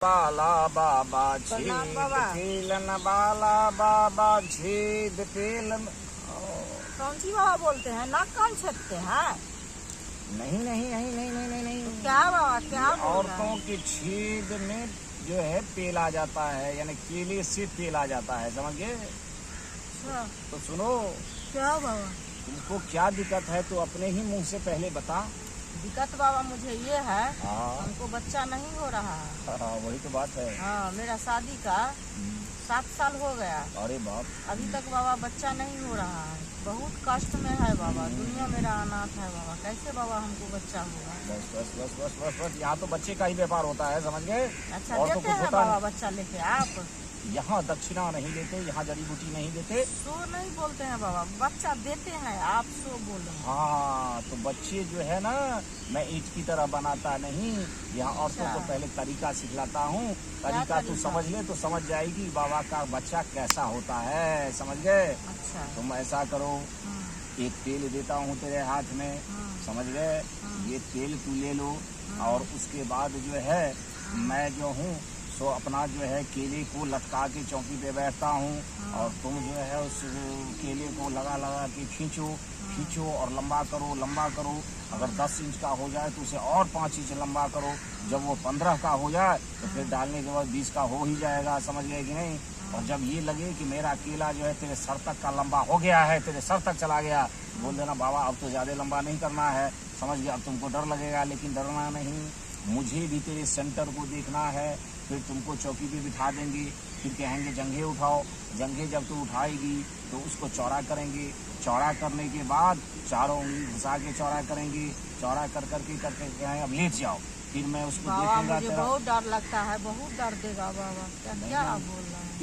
बाला बाबा प्रणाम छेद बाबा। पेलन बाला बाबा छेद पेलन। कौन सी बाबा बोलते हैं? नाक कान छेदते हैं? नहीं नहीं नहीं नहीं नहीं नहीं नहीं, क्या बाबा क्या ये बोल रहे औरतों हैं? के छेद में जो है पेल आ जाता है, यानी केले से पेल आ जाता है, समझ गए? अच्छा, तो सुनो, क्या बाबा तुमको क्या दिक्कत है तो अपने ही मुंह से पहले बता। दिक्कत? बाबा मुझे ये है, हाँ हमको बच्चा नहीं हो रहा है। हाँ, वही तो बात है। हाँ, मेरा शादी का 7 साल हो गया, अरे बाप, अभी तक बाबा बच्चा नहीं हो रहा है। बहुत कष्ट में है बाबा, दुनिया मेरा अनाथ है बाबा, कैसे बाबा हमको बच्चा होगा? बस बस बस बस बस बस, यहाँ तो बच्चे का ही व्यापार होता है, समझ गए? अच्छा, और तो देते कुछ हैं होता बाबा बच्चा लेके आप? यहाँ दक्षिणा नहीं देते, यहाँ जड़ी बूटी नहीं देते। सो नहीं बोलते हैं बाबा, बच्चा देते हैं, आप सो बोल रहे हैं। हाँ, तो बच्चे जो है ना, मैं ईंट की तरह बनाता नहीं, यहाँ औरतों को अच्छा। पहले तरीका सिखलाता हूँ। तरीका तू तरीका? समझ ले तो समझ जाएगी बाबा का बच्चा कैसा होता है, समझ गए? अच्छा। तुम ऐसा करो, एक तेल देता हूँ तेरे हाथ में, समझ गए? ये तेल तू ले लो, और उसके बाद जो है मैं जो हूँ सो अपना जो है केले को लटका के चौकी पे बैठता हूँ, और तुम जो है उस केले को लगा लगा के खींचो खींचो और लंबा करो लंबा करो। अगर 10 इंच का हो जाए तो उसे और 5 इंच लंबा करो। जब वो 15 का हो जाए तो फिर डालने के बाद 20 का हो ही जाएगा, समझ गए कि नहीं? और जब ये लगे कि मेरा केला जो है तेरे सर तक का लंबा हो गया है, तेरे सर तक चला गया, बोल देना बाबा अब तो ज्यादा लंबा नहीं करना है, समझ गया? अब तुमको डर लगेगा, लेकिन डरना नहीं, मुझे भी तेरे सेंटर को देखना है। फिर तुमको चौकी पे बिठा देंगे, फिर कहेंगे जंघे उठाओ। जंघे जब तू उठाएगी तो उसको चौड़ा करेंगे। चौड़ा करने के बाद चारों उंगली घुसा के चौड़ा करेंगे। चौड़ा कर करके कहें अब लेट जाओ, फिर मैं उसको बाबा देखूंगा मुझे तेरा। बहुत डर लगता है, बहुत डर देगा बाबा, क्या क्या आप बोल रहे हैं?